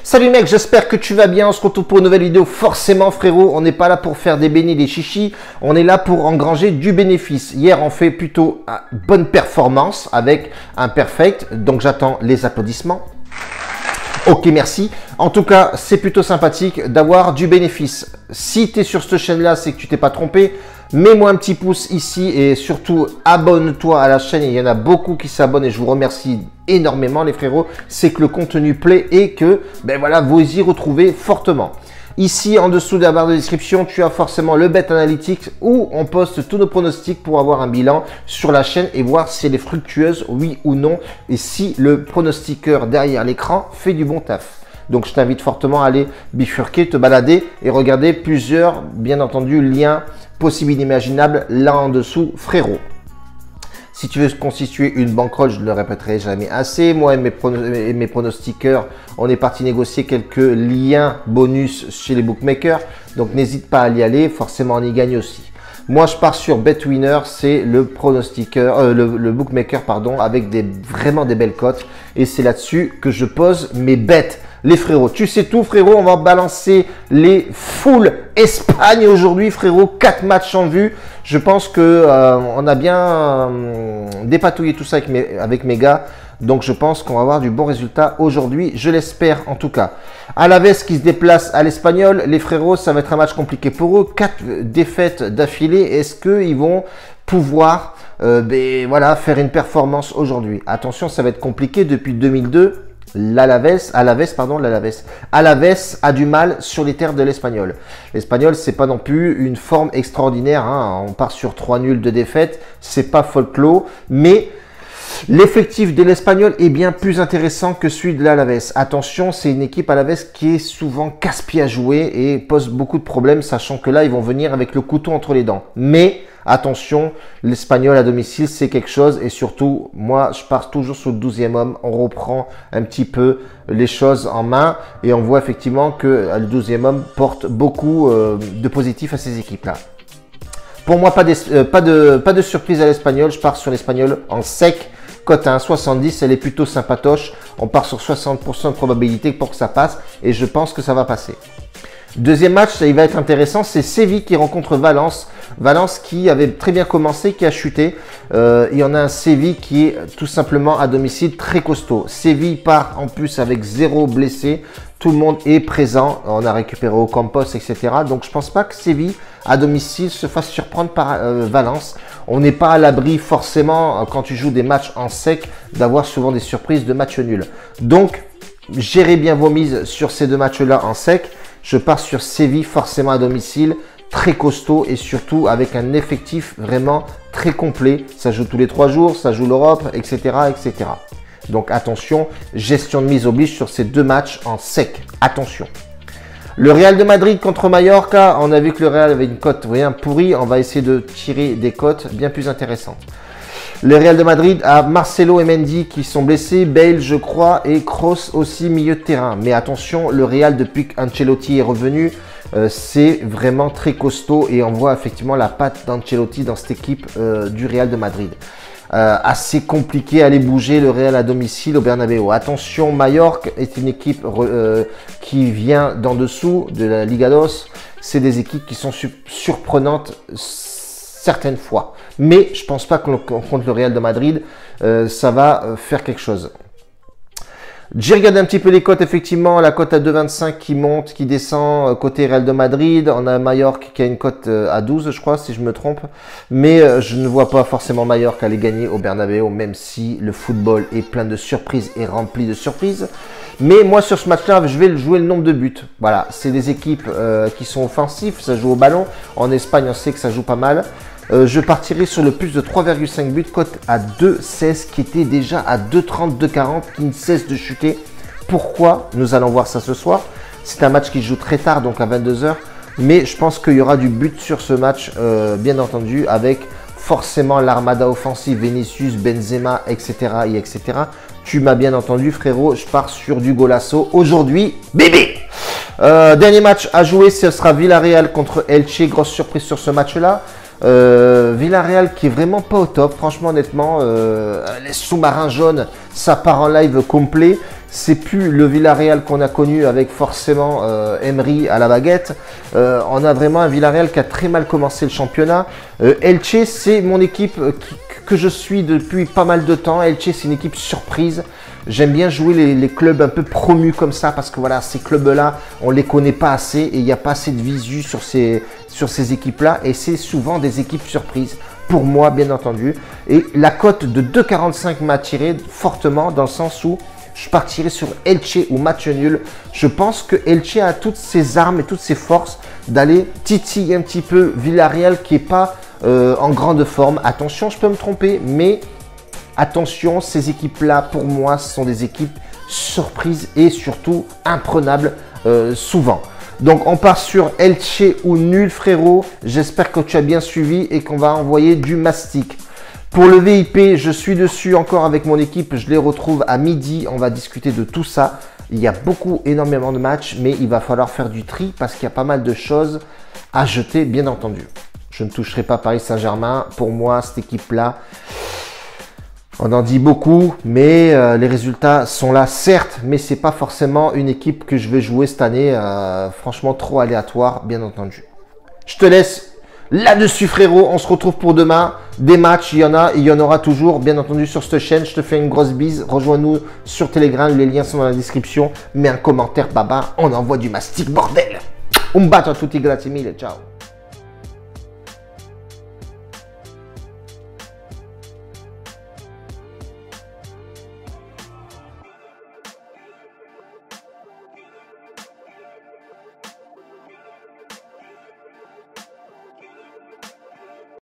Salut mec, j'espère que tu vas bien. On se retrouve pour une nouvelle vidéo. Forcément frérot, on n'est pas là pour faire des bénis, des chichis. On est là pour engranger du bénéfice. Hier, on fait plutôt une bonne performance avec un perfect. Donc j'attends les applaudissements. Ok, merci. En tout cas, c'est plutôt sympathique d'avoir du bénéfice. Si tu es sur cette chaîne-là, c'est que tu t'es pas trompé. Mets-moi un petit pouce ici et surtout abonne-toi à la chaîne. Il y en a beaucoup qui s'abonnent et je vous remercie énormément les frérots. C'est que le contenu plaît et que ben voilà, vous y retrouvez fortement. Ici, en dessous de la barre de description, tu as forcément le Bet Analytics où on poste tous nos pronostics pour avoir un bilan sur la chaîne et voir si elle est fructueuse, oui ou non, et si le pronostiqueur derrière l'écran fait du bon taf. Donc, je t'invite fortement à aller bifurquer, te balader et regarder plusieurs, bien entendu, liens possibles et inimaginables là en dessous, frérot. Si tu veux constituer une bankroll, je ne le répéterai jamais assez. Moi et mes pronostiqueurs, on est parti négocier quelques liens bonus chez les bookmakers. Donc, n'hésite pas à y aller. Forcément, on y gagne aussi. Moi, je pars sur BetWinner. C'est le pronostiqueur, le bookmaker, pardon, avec vraiment des belles cotes. Et c'est là-dessus que je pose mes bets. Les frérots, tu sais tout frérot, on va balancer les full Espagne aujourd'hui frérot, 4 matchs en vue. Je pense que on a bien dépatouillé tout ça avec mes gars. Donc je pense qu'on va avoir du bon résultat aujourd'hui, je l'espère en tout cas. Alaves qui se déplace à l'Espagnol, les frérots, ça va être un match compliqué pour eux. 4 défaites d'affilée, est-ce qu'ils vont pouvoir voilà, faire une performance aujourd'hui? Attention, ça va être compliqué depuis 2002. Alaves a du mal sur les terres de l'Espagnol. L'Espagnol, c'est pas non plus une forme extraordinaire. Hein. On part sur 3 nuls de défaite. C'est pas folklore, mais l'effectif de l'Espagnol est bien plus intéressant que celui de l'Alaves. Attention, c'est une équipe Alaves qui est souvent casse-pied à jouer et pose beaucoup de problèmes, sachant que là, ils vont venir avec le couteau entre les dents. Mais attention, l'Espagnol à domicile, c'est quelque chose. Et surtout, moi, je pars toujours sur le 12e homme. On reprend un petit peu les choses en main. Et on voit effectivement que le 12e homme porte beaucoup de positifs à ces équipes-là. Pour moi, pas de surprise à l'Espagnol. Je pars sur l'Espagnol en sec. Cote à 1,70, elle est plutôt sympatoche. On part sur 60% de probabilité pour que ça passe. Et je pense que ça va passer. Deuxième match, il va être intéressant, c'est Séville qui rencontre Valence. Valence qui avait très bien commencé, qui a chuté. Il y en a un Séville qui est tout simplement à domicile très costaud. Séville part en plus avec 0 blessé. Tout le monde est présent. On a récupéré Ocampos, etc. Donc je ne pense pas que Séville à domicile se fasse surprendre par Valence. On n'est pas à l'abri forcément quand tu joues des matchs en sec d'avoir souvent des surprises de matchs nuls. Donc gérez bien vos mises sur ces deux matchs-là en sec. Je pars sur Séville forcément à domicile, très costaud et surtout avec un effectif vraiment très complet. Ça joue tous les 3 jours, ça joue l'Europe, etc., etc. Donc attention, gestion de mise oblige sur ces deux matchs en sec. Attention. Le Real de Madrid contre Mallorca, on a vu que le Real avait une cote rien pourrie. On va essayer de tirer des cotes bien plus intéressantes. Le Real de Madrid a Marcelo et Mendy qui sont blessés, Bale je crois et Kroos aussi milieu de terrain. Mais attention, le Real depuis qu'Ancelotti est revenu, c'est vraiment très costaud et on voit effectivement la patte d'Ancelotti dans cette équipe du Real de Madrid. Assez compliqué à aller bouger le Real à domicile au Bernabéu. Attention, Mallorca est une équipe qui vient d'en dessous de la Liga DOS. C'est des équipes qui sont surprenantes certaines fois. Mais je pense pas qu'on contre le Real de Madrid, ça va faire quelque chose. J'ai regardé un petit peu les cotes, effectivement, la cote à 2,25 qui monte, qui descend côté Real de Madrid. On a Mallorca qui a une cote à 12, je crois, si je me trompe. Mais je ne vois pas forcément Mallorca aller gagner au Bernabéu, même si le football est plein de surprises et rempli de surprises. Mais moi, sur ce match-là, je vais jouer le nombre de buts. Voilà, c'est des équipes qui sont offensives, ça joue au ballon. En Espagne, on sait que ça joue pas mal. Je partirai sur le plus de 3,5 buts, cote à 2,16 qui était déjà à 2,30, 2,40 qui ne cesse de chuter. Pourquoi? Nous allons voir ça ce soir. C'est un match qui joue très tard, donc à 22 h. Mais je pense qu'il y aura du but sur ce match, bien entendu, avec forcément l'armada offensive, Vinicius, Benzema, etc. et etc. Tu m'as bien entendu, frérot. Je pars sur du golasso aujourd'hui, bébé. Dernier match à jouer, ce sera Villarreal contre Elche. Grosse surprise sur ce match-là. Villarreal qui est vraiment pas au top, franchement honnêtement, les sous-marins jaunes, ça part en live complet. c'est plus le Villarreal qu'on a connu avec forcément Emery à la baguette. On a vraiment un Villarreal qui a très mal commencé le championnat. Elche, c'est mon équipe que je suis depuis pas mal de temps. Elche, c'est une équipe surprise. J'aime bien jouer les clubs un peu promus comme ça parce que voilà, ces clubs-là, on les connaît pas assez et il n'y a pas assez de visu sur ces équipes-là et c'est souvent des équipes surprises. Pour moi, bien entendu. Et la cote de 2,45 m'a attiré fortement dans le sens où je partirai sur Elche ou match nul. Je pense que Elche a toutes ses armes et toutes ses forces d'aller titiller un petit peu Villarreal qui n'est pas en grande forme. Attention, je peux me tromper, mais attention, ces équipes-là, pour moi, ce sont des équipes surprises et surtout imprenables souvent. Donc, on part sur Elche ou nul, frérot. J'espère que tu as bien suivi et qu'on va envoyer du mastic. Pour le VIP, je suis dessus encore avec mon équipe. Je les retrouve à midi. On va discuter de tout ça. Il y a énormément de matchs, mais il va falloir faire du tri parce qu'il y a pas mal de choses à jeter, bien entendu. Je ne toucherai pas Paris Saint-Germain. Pour moi, cette équipe-là, on en dit beaucoup, mais les résultats sont là, certes, mais c'est pas forcément une équipe que je vais jouer cette année. Franchement, trop aléatoire, bien entendu. Je te laisse là-dessus, frérot. On se retrouve pour demain. Des matchs, il y en aura toujours, bien entendu, sur cette chaîne. Je te fais une grosse bise. Rejoins-nous sur Telegram, les liens sont dans la description. Mets un commentaire, baba. On envoie du mastic, bordel. Un bacio a tutti, grazie mille, ciao.